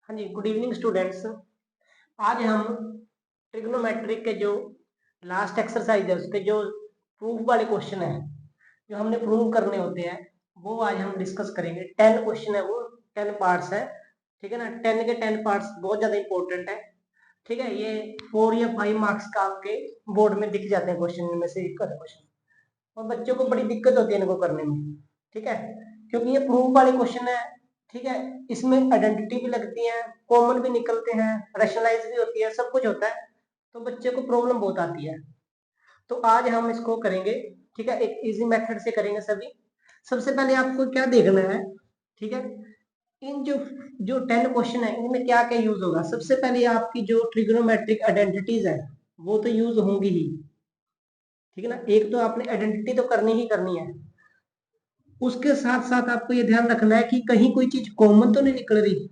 हाँ जी, good evening students. आज हम ट्रिग्नोमेट्रिक के जो लास्ट एक्सरसाइज है उसके जो प्रूफ वाले क्वेश्चन है जो हमने प्रूव करने होते हैं वो आज हम डिस्कस करेंगे। 10 क्वेश्चन है, वो 10 पार्ट्स है, ठीक है ना। 10 के 10 पार्ट्स बहुत ज्यादा इंपॉर्टेंट है, ठीक है। ये 4 या 5 मार्क्स का आपके बोर्ड में दिख जाते हैं क्वेश्चन में से एक क्वेश्चन, और बच्चों को बड़ी दिक्कत होती है इनको करने में, ठीक है, क्योंकि ये प्रूफ वाले क्वेश्चन है, ठीक है। इसमें आइडेंटिटी भी लगती है, कॉमन भी निकलते हैं, रैशनलाइज भी होती है, सब कुछ होता है, तो बच्चे को प्रॉब्लम बहुत आती है। तो आज हम इसको करेंगे, ठीक है, एक इजी मेथड से करेंगे सभी। सबसे पहले आपको क्या देखना है, ठीक है, इन जो जो 10 क्वेश्चन है इनमें क्या क्या यूज होगा। सबसे पहले आपकी जो ट्रिग्नोमेट्रिक आइडेंटिटीज है वो तो यूज होंगी ही, ठीक है ना। एक तो आपने आइडेंटिटी तो करनी ही करनी है, उसके साथ साथ आपको ये ध्यान रखना है कि कहीं कोई चीज कॉमन तो नहीं निकल रही,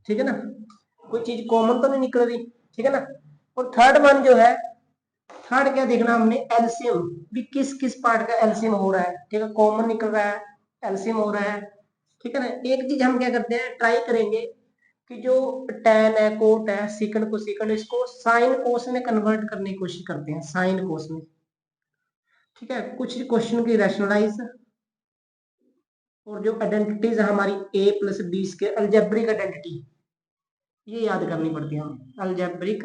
ठीक है ना, कोई चीज कॉमन तो नहीं निकल रही, ठीक है ना। और थर्ड वन जो है, थर्ड क्या देखना हमने, एलसीएम भी किस किस पार्ट का एलसीएम हो रहा है, ठीक है, कॉमन निकल रहा है, एलसीएम हो रहा है, ठीक है ना। एक चीज हम क्या करते हैं, ट्राई करेंगे कि जो tan है, कोट है, सीकंड को सीकंड, इसको साइन कोस में कन्वर्ट करने की कोशिश करते हैं, साइन कोस में, ठीक है। कुछ क्वेश्चन की रैशनलाइज और जो आइडेंटिटीज है हमारी a plus B square, algebraic identity, ये याद करनी पड़ती है हमें, अलजेब्रिक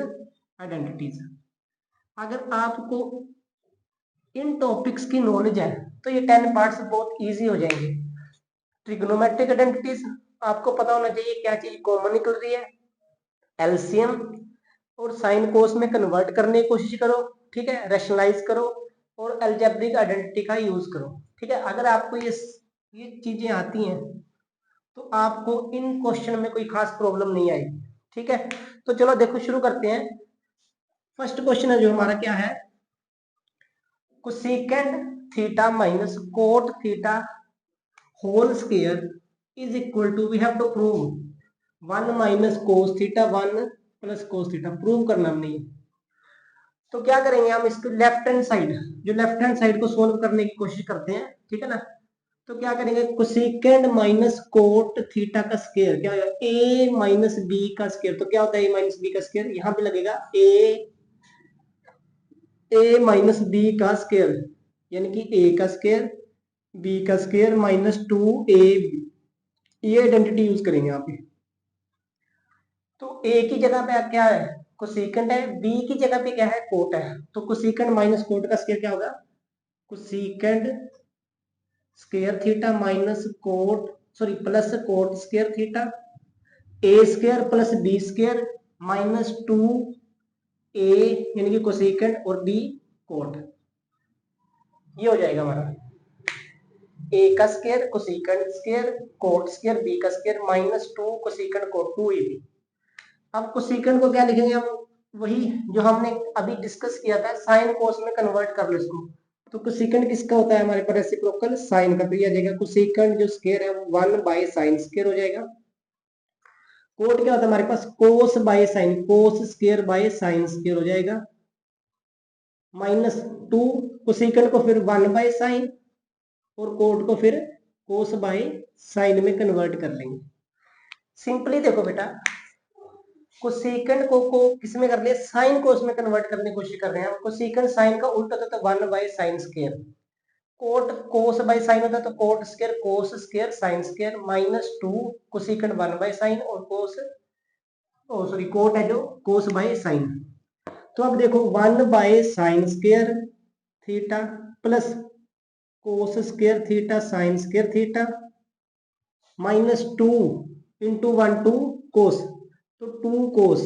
आइडेंटिटीज। अगर आपको इन टॉपिक्स की नॉलेज है तो ये 10 पार्ट्स बहुत इजी हो जाएंगे। ट्रिग्नोमेट्रिक आइडेंटिटीज आपको पता होना चाहिए क्या चीज कॉमन निकल रही है, एलसीएम और साइन कोस में कन्वर्ट करने की कोशिश करो, ठीक है, रैशनलाइज करो और अलजेब्रिक आइडेंटिटी का यूज करो, ठीक है। अगर आपको ये चीजें आती हैं तो आपको इन क्वेश्चन में कोई खास प्रॉब्लम नहीं आएगी, ठीक है। तो चलो देखो शुरू करते हैं। फर्स्ट क्वेश्चन है जो हमारा क्या है, cosecant theta minus cot theta whole square is equal to, we have to prove 1 minus cos theta 1 plus cos theta, prove करना हमने ये। तो क्या करेंगे हम, इसको लेफ्ट हैंड साइड, जो लेफ्ट हैंड साइड को सोल्व करने की कोशिश करते हैं, ठीक है ना। तो क्या करेंगे, कोसेकेंड माइनस कोट थीटा का स्क्वायर क्या होगा, a माइनस बी का स्क्वायर। तो क्या होता है a माइनस बी का स्क्वायर, यहां पे लगेगा a माइनस बी का स्क्वायर, यानी कि a का स्क्वायर b का स्क्वायर माइनस 2a, ये आइडेंटिटी यूज करेंगे यहाँ पे। तो a की जगह पे क्या है, कोसेकेंड है, b की जगह पे क्या है, कोट है। तो कोसेकेंड माइनस कोट का स्क्वायर क्या होगा, cosecant square theta minus cot, sorry plus cot square theta, A square plus B square minus 2a, यानी कि कोसेकेंड और b कोट, ये हो जाएगा हमारा a का square cosecant square cot square b का square minus 2 cosecant cot 2ab। अब कोसेकेंड को क्या लिखेंगे हम, वही जो हमने अभी डिस्कस किया था, साइन कोस में कन्वर्ट कर लो इसको। तो कोसेकेंड किसका होता है हमारे पास, रेसिप्रोकल साइन का, तो ये आ जाएगा कोसेकेंड जो स्क्वायर है वो 1 बाय साइन स्क्वायर हो जाएगा। कोट क्या होता है हमारे पास, cos by sine, cos square by sine square हो जाएगा, माइनस 2 कोसेकेंड को फिर 1 बाय साइन और कोट को फिर कोस बाय साइन में कन्वर्ट कर लेंगे। सिंपली देखो बेटा, कोसेकेंड को किस में कर लिया, साइन कोस में कन्वर्ट करने की कोशिश कर रहे हैं हम। कोसेकेंड साइन का उल्टा होता है 1 by sine square, cot cos by sine होता है तो cot square cos square sine square minus 2 cosecant 1 by sine और कोस, ओ सॉरी कोट है जो कोस बाय साइन। तो अब देखो 1 by sine square theta plus cos square theta sine square theta minus 2 into 1 2 cos, तो 2 कोस,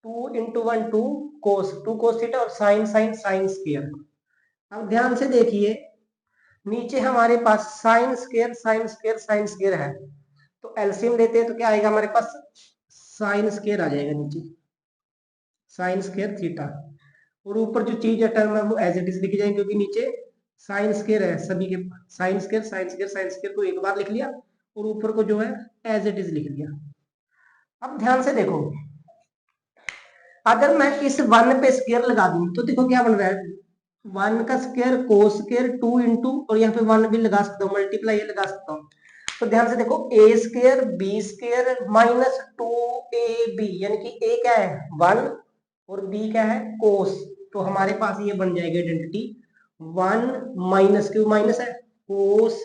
2 इंटू 1 2 कोस थीटा और sine sine sine square. अब ध्यान से देखिए, नीचे हमारे पास sine square sine square sine square है, तो एलसीएम लेते हैं तो क्या आएगा हमारे पास, साइन स्क्वायर आ जाएगा नीचे, साइन स्क्वायर थीटा, और ऊपर जो चीज है टर्म है वो एज इट इज लिखी जाएगी, क्योंकि नीचे साइन स्क्वायर है सभी के, sign square sine square sine square को एक बार लिख लिया और ऊपर को जो है एज इट इज लिख लिया। अब ध्यान से देखो, अगर मैं इस 1 पे स्क्वायर लगा दूं तो देखो क्या बन रहा है, 1 का स्क्वायर कोस स्क्वायर 2 इंटू, और यहाँ पे 1 भी लगा सकता हूँ, मल्टीप्लाई लगा सकता हूँ, तो ध्यान से देखो A square B square minus 2ab, यानी कि ए क्या है 1 और बी क्या है कोस। तो हमारे पास ये बन जाएगा आइडेंटिटी 1 माइनस, क्यों माइनस है, कोस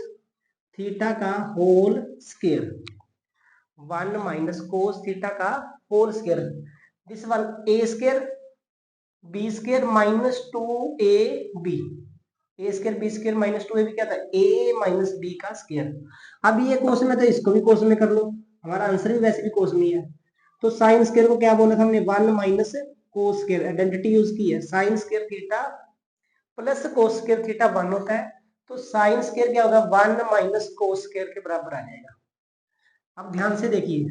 थीटा का whole square, 1 minus cos theta का whole square, this one A square B square minus 2ab, A square B square minus 2ab क्या था ए माइनस बी का स्क्वायर। अब ये कोस में, तो इसको भी कोस में कर लो, हमारा आंसर भी वैसे भी कोस में ही है। तो साइन स्क्वायर को क्या बोला था हमने 1 minus cos square, identity use की है, sign square theta plus cos square theta 1 होता है, तो साइन स्क्वायर क्या होगा 1 माइनस कोस स्क्वायर के बराबर आ जाएगा। अब ध्यान से देखिए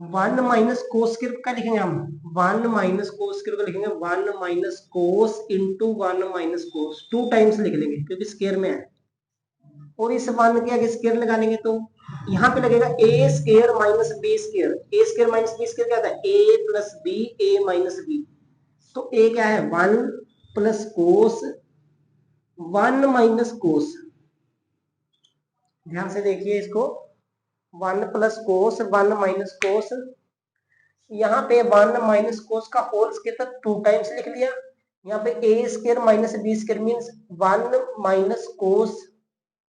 1 माइनस कोस स्क्वायर का लिखेंगे हम, 1 माइनस कोस स्क्वायर को लिखेंगे 1 माइनस कोस इंटू 1 माइनस कोस, 2 टाइम्स लिख लेंगे क्योंकि स्क्वायर में है, और इस 1 के आगे स्क्वायर लगा लेंगे तो यहाँ पे लगेगा ए स्क्वायर माइनस बी स्क्वायर, ए स्क्वायर माइनस बी स्क्वायर क्या था ए plus B, A minus B, तो ए क्या है 1 प्लस कोस 1 माइनस कोस, ध्यान से देखिए इसको 1 प्लस कोस 1 माइनस कोस, यहाँ पे 1 माइनस कोस का होल स्क्वायर था 2 टाइम्स लिख लिया, यहाँ पे A square minus B square means 1 minus cos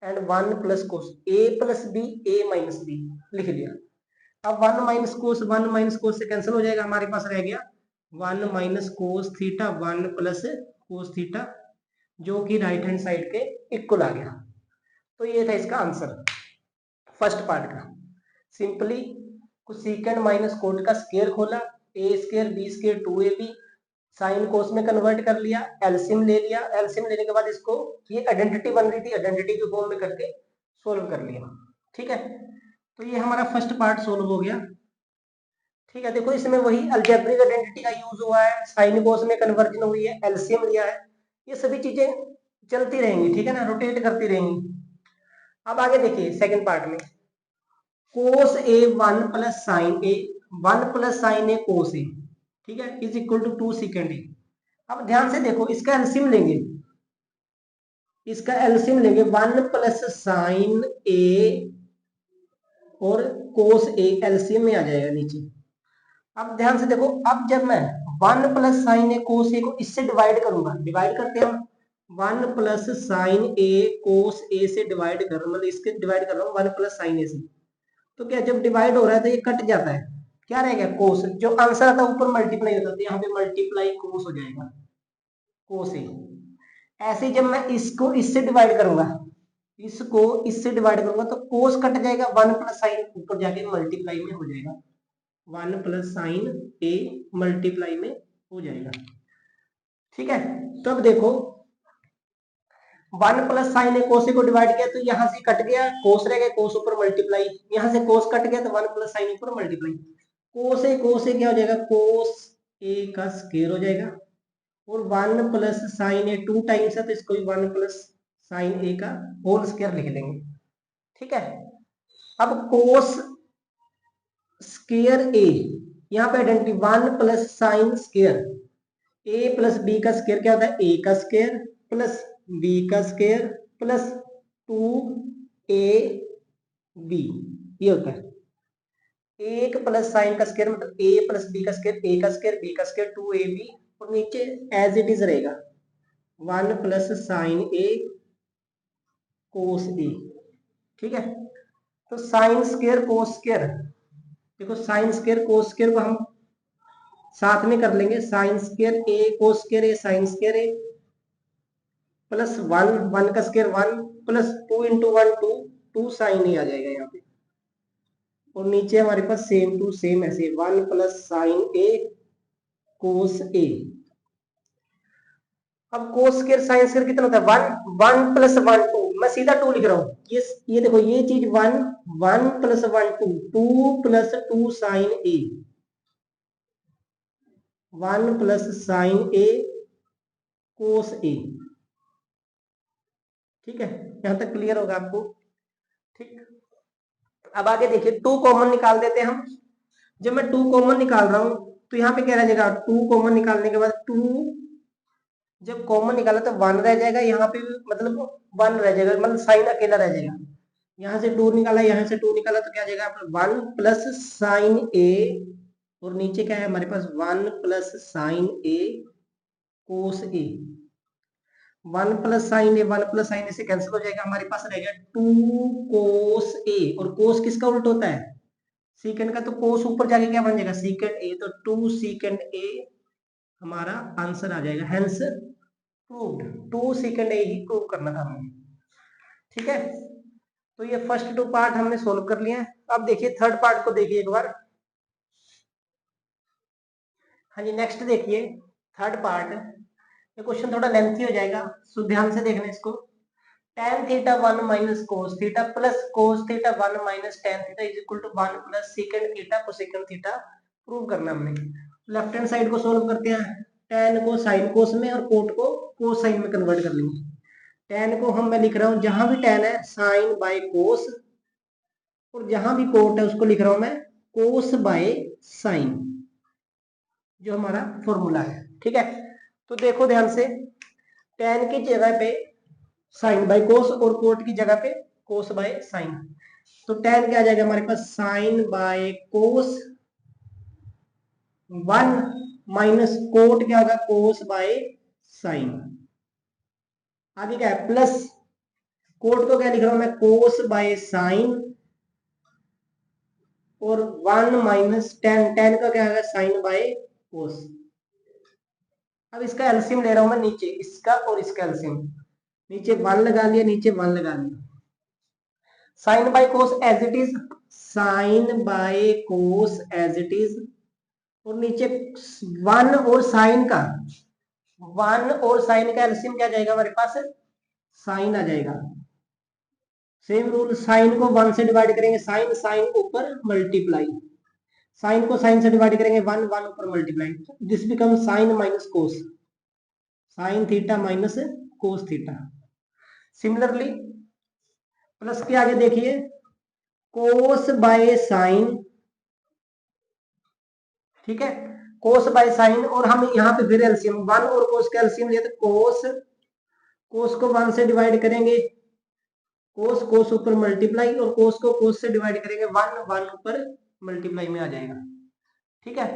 and 1 plus cos, A plus B A minus B लिख लिया। अब 1 माइनस कोस से कैंसिल हो जाएगा, हमारे पास रह गया 1 minus cos theta 1 plus cos theta, जो कि राइट हैंड साइड के इक्वल आ गया। तो ये था इसका आंसर फर्स्ट पार्ट का। सिंपली कोसेकेंड माइनस कोट का स्क्वायर खोला, A square B square 2ab, sine cos में कन्वर्ट कर लिया, एलसीएम ले लिया, एलसीएम लेने के बाद इसको ये आइडेंटिटी बन रही थी, आइडेंटिटी के फॉर्म में करके सोल्व कर लिया। ठीक है, तो ये हमारा फर्स्ट पार्ट सोल्व हो गया। ठीक है, देखो इसमें वही अलजेब्रिक आइडेंटिटी का यूज हुआ है, साइन कोस में कन्वर्जन हुई है, एलसीएम लिया है, ये सभी चीजें चलती रहेंगी, ठीक है ना, रोटेट करती रहेंगी। अब आगे देखिए सेकंड पार्ट में कोस ए 1 प्लस साइन ए, 1 प्लस साइन ए कोस ए, ठीक है, इज इक्वल टू 2 सेकेंड ए। अब ध्यान से देखो इसका एलसीएम लेंगे, इसका एलसीएम लेंगे 1 प्लस साइन ए और कोस ए, एलसीएम में आ जाएगा नीचे। अब ध्यान से देखो, अब जब मैं 1 प्लस साइन ए कोस ए को इससे डिवाइड करूंगा, डिवाइड करते हैं हम 1 प्लस साइन ए कोस ए से डिवाइड कर, मतलब इसके डिवाइड कर रहा हूँ 1 प्लस साइन ए से, तो क्या जब डिवाइड हो रहा है तो ये कट जाता है, क्या रहेगा कोस, जो आंसर आता है ऊपर मल्टीप्लाई होता है, तो यहाँ पे मल्टीप्लाई कोस हो जाएगा कोस ए। ऐसे जब मैं इसको इससे डिवाइड करूंगा, इसको इससे डिवाइड करूंगा तो कोस कट जाएगा, 1 प्लस साइन ऊपर जाके मल्टीप्लाई में हो जाएगा, 1 प्लस साइन ए मल्टीप्लाई में हो जाएगा। ठीक है, तो अब देखो 1 प्लस साइन ए कोस ए को डिवाइड किया तो यहाँ से कट गया, कोस रह गया, कोस ऊपर मल्टीप्लाई, यहाँ से कोस कट गया तो 1 प्लस साइन ऊपर मल्टीप्लाई, कोस ए क्या हो जाएगा, कोस ए का स्क्वायर हो जाएगा, और 1 प्लस साइन ए 2 टाइम्स है तो इसको भी 1 प्लस साइन ए का होल स्क्वायर लिख लेंगे। ठीक है, अब कोस स्क्वायर ए, यहाँ पे आइडेंटिटी 1 प्लस साइन स्क्वायर ए प्लस बी का स्क्वायर क्या होता है ए का स्क्वायर प्लस बी का स्क्वायर प्लस 2ab, ये होता है 1 प्लस साइन का स्क्वायर मतलब ए प्लस बी का स्क्वायर, ए का स्क्वायर बी का स्क्वायर 2ab, और नीचे एज इट इज रहेगा 1 प्लस साइन ए कोस ए। ठीक है, तो साइन स्क्वायर कोस स्क्वायर, देखो साइन स्क्वायर कोस स्क्वायर को हम साथ में कर लेंगे, साइन स्क्वायर ए कोस स्क्वायर ए साइन स्क्वायर ए प्लस 1 का स्क्वायर 1 प्लस 2 इंटू 1 2 साइन ए आ जाएगा यहाँ पे, और नीचे हमारे पास सेम टू सेम ऐसे 1 प्लस साइन ए कोस ए। अब कोस स्क्वायर साइन स्क्वायर कितना होता है 1 प्लस 1 2, मैं सीधा 2 लिख रहा हूँ, ये देखो ये चीज 1 प्लस 1 2 प्लस 2 साइन ए, 1 प्लस साइन ए कोस ए। ठीक है, यहां तक क्लियर होगा आपको। ठीक, अब आगे देखिए 2 कॉमन निकाल देते हैं हम, जब मैं 2 कॉमन निकाल रहा हूं तो यहाँ पे क्या रह जाएगा, 2 कॉमन निकालने के बाद 2 जब कॉमन निकाला तो 1 रह जाएगा, यहाँ पे मतलब 1 रह जाएगा, मतलब साइन अकेला रह जाएगा, यहाँ से 2 निकाला, यहाँ से 2 निकाला, तो क्या आ जाएगा 1 प्लस साइन ए, और नीचे क्या है हमारे पास 1 प्लस साइन ए कोस ए। 1 प्लस साइन ए, 1 प्लस साइन ए से कैंसिल हो जाएगा, हमारे पास रहेगा 2 कोस ए। और कोस किसका उल्ट होता है? सीकेंड का। तो कोस ऊपर जाके क्या बन जाएगा? सीकेंड ए। तो 2 सीकेंड ए हमारा आंसर आ जाएगा। Hence proved. 2 सीकेंड ए ही प्रूव करना था हमें। ठीक है, तो ये फर्स्ट 2 पार्ट हमने सोल्व कर लिया है। अब देखिए थर्ड पार्ट को देखिए एक बार। हाँ जी, नेक्स्ट देखिए थर्ड पार्ट। ये क्वेश्चन थोड़ा लेंथी हो जाएगा, सो ध्यान से देखना इसको। tan theta 1 minus cos theta plus cos theta 1 minus tan theta is equal to 1 plus secant theta cosecant theta prove करना हमने। लेफ्ट हैंड साइड को सोल्व करते हैं। tan को साइन कोस में और कोट को कोस साइन में कन्वर्ट कर लेंगे। tan को मैं लिख रहा हूं, जहां भी tan है साइन बाय कोस, और जहां भी कोट है उसको लिख रहा हूं मैं कोस बाय साइन, जो हमारा फॉर्मूला है। ठीक है, तो देखो ध्यान से, tan की जगह पे साइन बाय कोस और कोट की जगह पे कोस बाय साइन। तो tan क्या आ जाएगा हमारे पास? Sine by cos 1 minus cot क्या होगा? Cos by sine. आगे क्या है? प्लस कोट को क्या लिख रहा हूं मैं? कोस बाय साइन, और 1 माइनस tan का क्या होगा? Sine by cos. अब इसका एलसीएम ले रहा हूं मैं नीचे, इसका और इसका एलसीएम। नीचे 1 लगा लिया, नीचे 1 लगा लिया। Sine by cos as it is, sine by cos as it is, और नीचे 1 और साइन का, 1 और साइन का एलसीएम क्या जाएगा हमारे पास? साइन आ जाएगा। सेम रूल, साइन को 1 से डिवाइड करेंगे, साइन साइन ऊपर मल्टीप्लाई, साइन को साइन से डिवाइड करेंगे 1 1 ऊपर multiply, this become sign minus cos, sign theta minus cos theta. Similarly plus के आगे देखिए कोस बाय साइन। ठीक है, कोस बाय साइन, और हम यहाँ पे फिर एलसीएम 1 और कोस का एलसीएम लिया, तो कोस, कोस को 1 से डिवाइड करेंगे, कोस कोस ऊपर मल्टीप्लाई, और कोस को कोस से डिवाइड करेंगे 1 1 ऊपर मल्टीप्लाई में आ जाएगा। ठीक है,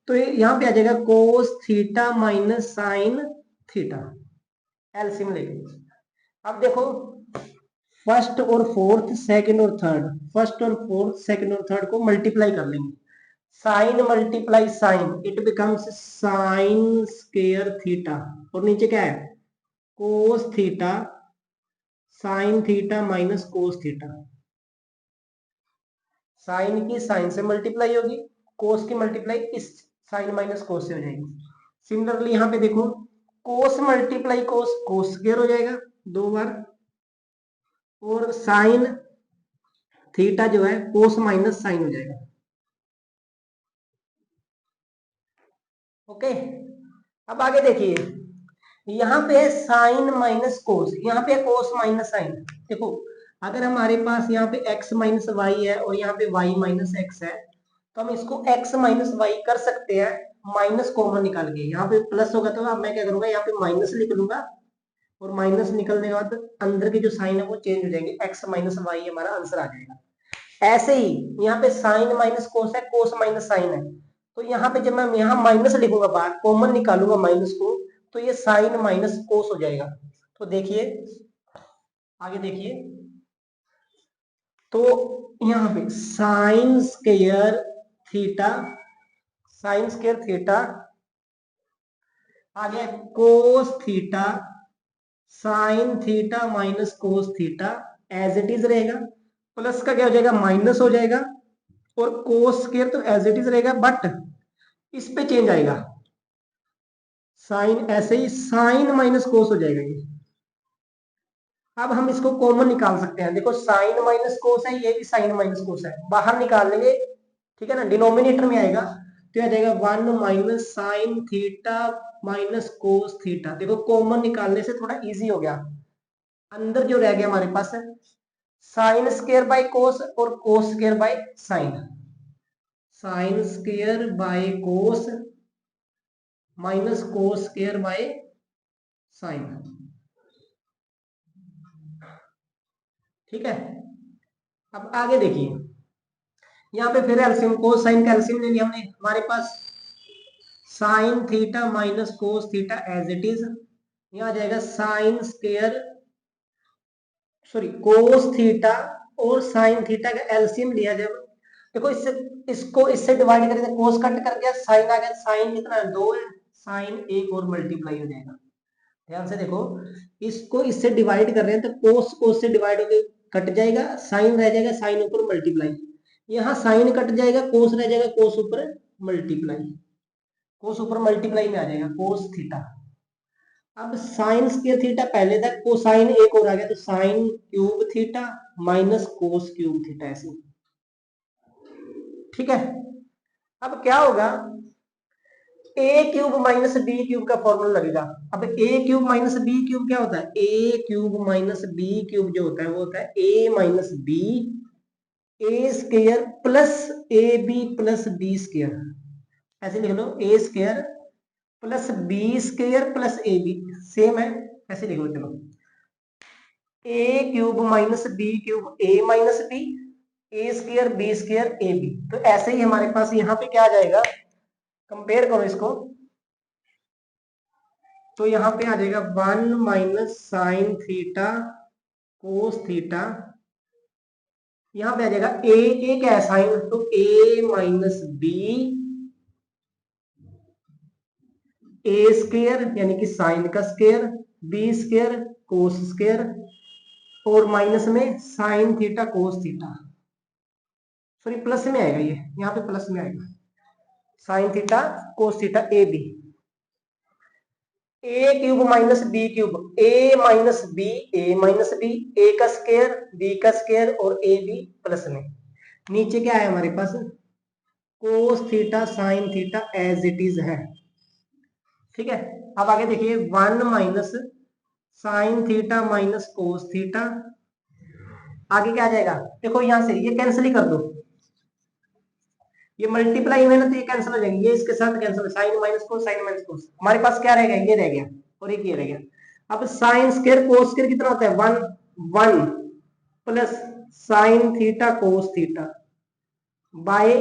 तो यहाँ पे आ जाएगा cos theta minus sine theta, LCM लेंगे। अब देखो फर्स्ट और फोर्थ, सेकंड और थर्ड, फर्स्ट और फोर्थ, सेकंड और थर्ड को मल्टीप्लाई कर लेंगे। Sine multiply sine, it becomes sine square theta, और नीचे क्या है? Cos theta sine theta minus cos theta. Sine की साइन से मल्टीप्लाई होगी, कोस की मल्टीप्लाई इस साइन माइनस कोस से हो जाएगी। सिमिलरली यहाँ पे देखो कोस मल्टीप्लाई कोस, कोस स्क्वायर हो जाएगा 2 बार, और साइन थीटा जो है कोस माइनस साइन हो जाएगा। ओके, अब आगे देखिए, यहाँ पे है साइन माइनस कोस, यहाँ पे कोस माइनस साइन। देखो अगर हमारे पास यहाँ पे x माइनस वाई है और यहाँ पे y माइनस एक्स है, तो हम इसको x माइनस वाई कर सकते हैं माइनस कॉमन निकाल के। यहाँ पे प्लस होगा तो अब मैं क्या करूंगा, यहाँ पे माइनस लिख लूंगा, और माइनस निकलने के बाद अंदर की जो साइन है वो चेंज हो जाएंगे, x माइनस वाई हमारा आंसर आ जाएगा। ऐसे ही यहाँ पे साइन माइनस कोस है, कोस माइनस साइन है, तो यहाँ पे जब मैं यहाँ माइनस लिखूंगा, बाहर कॉमन निकालूंगा माइनस को, तो ये साइन माइनस कोस हो जाएगा। तो देखिए आगे देखिए, तो यहाँ पे sine square theta, sine square theta आ गया cos theta sine theta minus cos theta, as it is रहेगा। प्लस का क्या हो जाएगा? माइनस हो जाएगा, और कोस स्क्वायर तो एज इट इज रहेगा, बट इस पे चेंज आएगा, साइन ऐसे ही साइन माइनस कोस हो जाएगा ये। अब हम इसको कॉमन निकाल सकते हैं, देखो साइन माइनस कोस है, ये भी साइन माइनस कोस है, बाहर निकाल लेंगे। ठीक है ना, डिनोमिनेटर में आएगा तो आ जाएगा 1 minus sine theta minus cos theta. देखो कॉमन निकालने से थोड़ा इजी हो गया, अंदर जो रह गया हमारे पास है साइन स्क्वायर बाय कोस और cos square by sine, sine square by cos minus cos square by sine. ठीक है, अब आगे देखिए, यहाँ पे फिर एलसीएम कोस साइन का एलसीएम ले लिया हमने, हमारे पास sine theta minus cos theta as it is, यहाँ आ जाएगा sine square sorry cos theta और साइन थीटा का एलसीएम लिया जब, देखो इससे इसको इससे डिवाइड करें तो कोस कट कर गया, साइन आ गया, साइन कितना है 2 है, साइन एक और मल्टीप्लाई हो जाएगा। ध्यान से देखो, इसको इससे डिवाइड कर रहे हैं तो कोस कोस से डिवाइड होकर कट जाएगा, साइन रह जाएगा, साइन ऊपर मल्टीप्लाई, यहाँ साइन कट जाएगा, कोस रह जाएगा, कोस ऊपर मल्टीप्लाई, कोस ऊपर मल्टीप्लाई में आ जाएगा कोस थीटा। अब साइन स्क्वायर थीटा पहले था, कोसाइन एक और आ गया तो sine cube theta minus cos cube theta ऐसे, ठीक है। अब क्या होगा, A cube minus B cube का फॉर्मूला लगेगा। अब A cube minus B cube क्या होता है, A cube minus B cube जो होता है वो होता है A minus B A square plus A B plus B square, ऐसे लिख लो ए square plus B square plus A B, same है ऐसे लिख लो। चलो A cube minus B cube A minus B A square B square A B, तो ऐसे ही हमारे पास यहाँ पे क्या आ जाएगा, कंपेयर करो इसको, तो यहाँ पे आ जाएगा 1 minus sine theta cos theta, यहाँ पे आ जाएगा ए क्या है साइन, तो A minus B A square यानी कि साइन का square B square cos square और माइनस में sine theta cos theta, sorry plus में आएगा, ये यहाँ पे प्लस में आएगा sine theta cos theta A B, A cube minus B cube A minus B A minus B A का स्क्वायर बी का स्क्वायर और ए बी प्लस में, नीचे क्या है हमारे पास cos theta sine theta as it is है, ठीक है। अब आगे देखिए 1 minus sine theta minus cos theta, आगे क्या आ जाएगा, देखो यहां से ये कैंसिल ही कर दो, ये मल्टीप्लाई में ना तो ये कैंसिल हो जाएंगे, ये इसके साथ cancel, sine minus cos sine minus cos, हमारे पास क्या रहेगा ये रह गया और एक ये रह गया। अब साइन स्क्वायर कोस स्क्वायर कितना होता है 1 1 plus sine theta cos theta by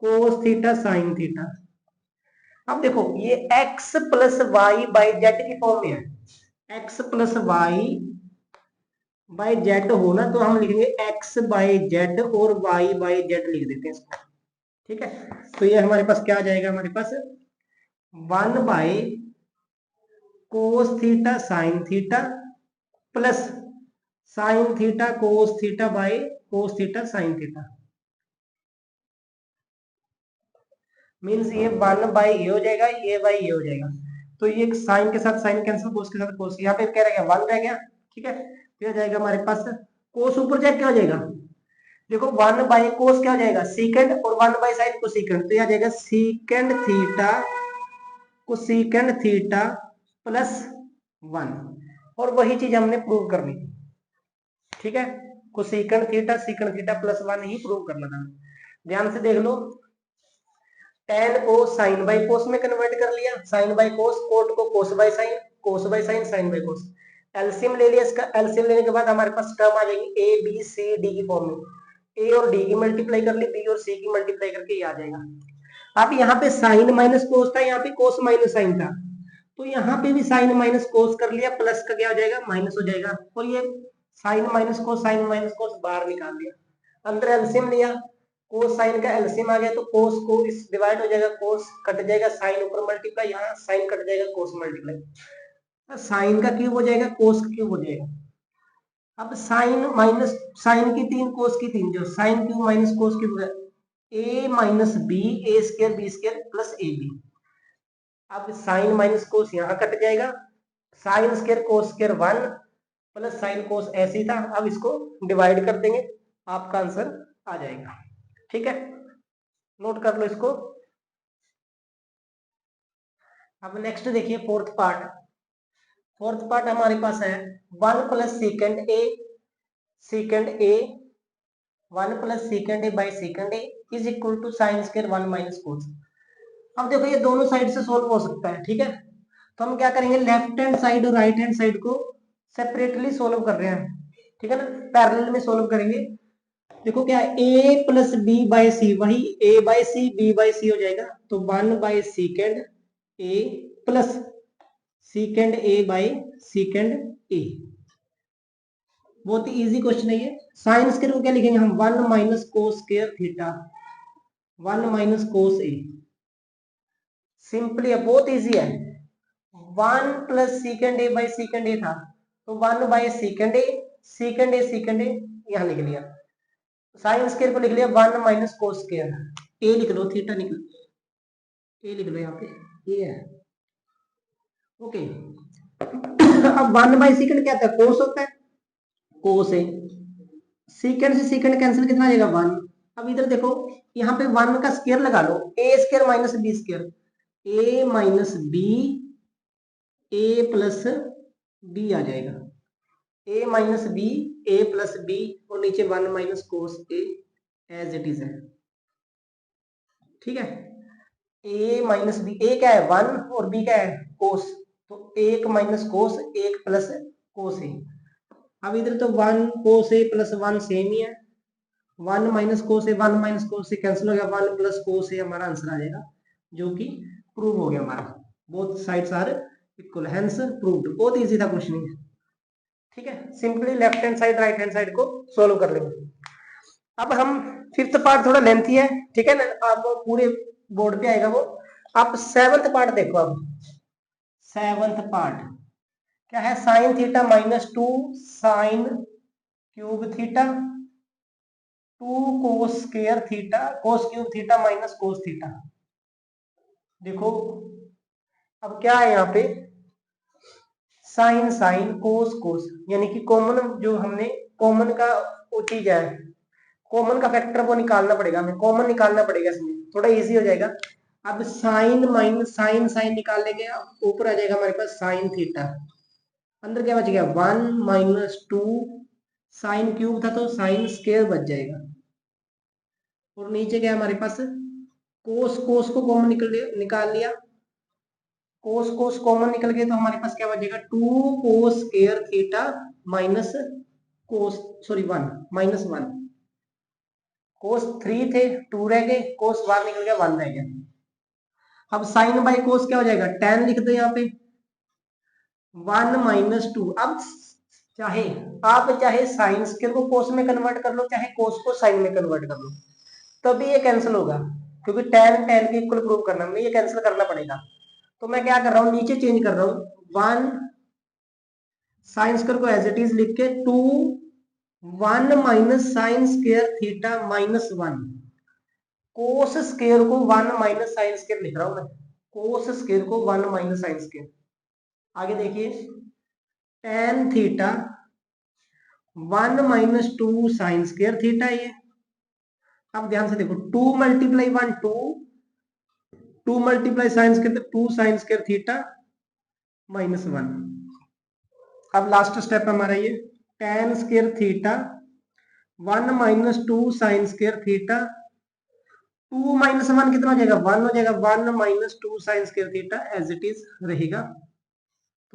cos theta sine theta. अब देखो ये x plus y by z की फॉर्म में है, x plus y by z होना तो हम लिखेंगे x बाई जेड और y बाई जेड लिख देते हैं इसको, ठीक है। तो ये हमारे पास क्या आ जाएगा, हमारे पास 1 by cos theta sine theta plus sine theta cos theta by cos theta sine theta, means ये 1 बाई ये हो जाएगा, ये बाई ये हो जाएगा, तो ये साइन के साथ साइन कैंसिल, कोस के साथ कोस, यहाँ पे क्या रह गया 1 रह गया, ठीक है। तो जाएगा हमारे पास कोस ऊपर जाए क्या हो जाएगा, देखो 1 बाई कोस क्या हो जाएगा सीकेंड और 1 बाई साइन को सीकेंड, तो यह जाएगा सीकेंड थीटा को सीकेंड थीटा प्लस 1, और वही चीज हमने प्रूव करनी, ठीक है। को सीकेंड थीटा प्लस 1 ही प्रूव करना था। ध्यान से देख लो, टेन को साइन बाई कोस में कन्वर्ट कर लिया, साइन बाई कोस, कोट को cos by sine sine by cos, LCM ले लिया, इसका एलसीएम लेने के बाद हमारे पास टर्म आ जाएगी ए बी सी डी की फॉर्म में, ए और डी की मल्टीप्लाई कर ली, बी और सी की मल्टीप्लाई करके ये आ जाएगा। अब यहाँ पे साइन माइनस कोस था, यहाँ पे कोस माइनस साइन था, तो यहाँ पे भी साइन माइनस कोस कर लिया, प्लस का क्या हो जाएगा माइनस हो जाएगा, और ये साइन माइनस कोस बाहर निकाल दिया, अंदर एलसीएम लिया, कोस साइन का एलसीएम आ गया तो कोस को इस डिवाइड हो जाएगा, कोस कट जाएगा, साइन ऊपर मल्टीप्लाई, यहाँ साइन कट जाएगा, कोस मल्टीप्लाई, साइन का क्यूब हो जाएगा, कोस का क्यूब हो जाएगा। अब साइन माइनस साइन की 3 कोस की 3, जो sine cube minus cos cube है A minus B A square B square plus A B. अब साइन माइनस कोस यहाँ कट जाएगा, sine square cos square 1 plus sine cos ऐसे ही था, अब इसको डिवाइड कर देंगे, आपका आंसर आ जाएगा, ठीक है। नोट कर लो इसको। अब नेक्स्ट देखिए फोर्थ पार्ट हमारे पास है 1 plus secant a 1 plus secant a by secant a is equal to sine square 1 minus cos. अब देखो ये दोनों साइड से सोल्व हो सकता है, ठीक है। तो हम क्या करेंगे, लेफ्ट हैंड साइड और राइट हैंड साइड को सेपरेटली सोल्व कर रहे हैं, ठीक है ना, पैरेलल में सोल्व करेंगे। देखो क्या a plus B by C, वही a by C B by C हो जाएगा, तो 1 by secant a plus secant a by secant a। बहुत ही इजी क्वेश्चन है ये। साइन स्क्वायर को क्या लिखेंगे हम, 1 minus cos square theta, 1 minus cos A. Simply है, बहुत इजी है। 1 प्लस सीकेंड ए बाई सीकेंड ए था, तो 1 बाई सीकेंड ए, सीकेंड ए यहां लिख लिया। साइन स्क्वायर को लिख लिया 1 माइनस कोस स्क्वायर, ए लिख लो, थीटा निकल, ए लिख लो यहाँ पे, ये है। ओके अब 1 बाई सीकेंड क्या था, कोस होता है, कोस है। सीकेंड से सीकेंड कैंसिल, कितना आ जाएगा 1। अब इधर देखो, यहाँ पे 1 का स्क्वायर लगा लो, ए square minus B square, a minus B a plus b आ जाएगा, a minus B a plus b, और नीचे 1 minus cos a as it is है। ठीक है, ए माइनस बी, ए क्या है 1 और बी क्या है कोस, तो 1 माइनस कोस 1 प्लस कोस ए। अब इधर तो 1 कोस ए प्लस 1 सेम ही है, 1 माइनस कोस ए 1 माइनस कोस ए कैंसिल हो गया, 1 प्लस कोस ए हमारा आंसर आ जाएगा, जो कि प्रूव हो गया हमारा, both sides are equal, hence proved. बहुत इजी था क्वेश्चन ये। ठीक है, simply left hand side right hand side को सोल्व कर लेंगे। अब हम फिफ्थ पार्ट थोड़ा लेंथी है, ठीक है ना, आप पूरे बोर्ड पे आएगा वो। आप सेवंथ पार्ट देखो। अब सेवंथ पार्ट क्या है, sign theta minus 2 sign cube theta 2 कोस square theta cos cube theta minus cos theta. देखो अब क्या है यहाँ पे, साइन साइन कोस कोस, यानी कि कॉमन, जो हमने कॉमन का वो चीज है, कॉमन का फैक्टर वो निकालना पड़ेगा हमें, कॉमन निकालना पड़ेगा, इसमें थोड़ा इजी हो जाएगा। अब साइन माइनस साइन साइन निकाल लेंगे, ऊपर आ जाएगा हमारे पास साइन थीटा, अंदर क्या बच गया 1 माइनस 2 साइन क्यूब था तो साइन स्क्वायर बच जाएगा, और नीचे क्या हमारे पास कोस, कोस को कॉमन निकाल लिया, कोस कोस कॉमन निकल गए, तो हमारे पास क्या बचेगा 2 कोस स्क्वायर थीटा माइनस कोस, सॉरी 1 माइनस 1, कोस 3 थे 2 रह गए, कोस बाहर निकल गया 1 रह गया। अब साइन बाई कोस क्या हो जाएगा, tan लिख दो यहाँ पे, 1 माइनस 2। अब चाहे आप चाहे साइन स्क्वायर को कोस में कन्वर्ट कर लो, चाहे कोस को साइन में कन्वर्ट कर लो, तभी ये कैंसिल होगा, क्योंकि tan tan के इक्वल प्रूव करना है, ये कैंसिल करना पड़ेगा। तो मैं क्या कर रहा हूँ, नीचे चेंज कर रहा हूँ, 1 साइन स्क्वायर को एज इट इज लिख के 2 1 minus sign square theta minus 1, cos square को 1 माइनस साइन स्क्वायर लिख रहा हूं मैं, कोस स्क्वायर को 1 माइनस साइन स्क्वायर। आगे देखिए, tan theta 1 minus 2 sine square theta ये। अब ध्यान से देखो, 2 multiply 1 2, 2 multiply sine square 2 sine square theta minus 1। अब लास्ट स्टेप हमारा ये, tan square theta 1 minus 2 sine square theta, 2 minus 1 कितना हो जाएगा 1 हो जाएगा, 1 minus 2 sine square theta as it is रहेगा,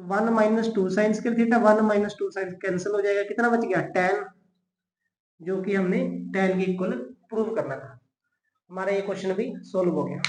तो 1 minus 2 sine square theta 1 minus 2 sign cancel हो जाएगा, कितना बच गया tan, जो कि हमने tan के इक्वल प्रूव करना था। हमारा ये क्वेश्चन भी सोल्व हो गया।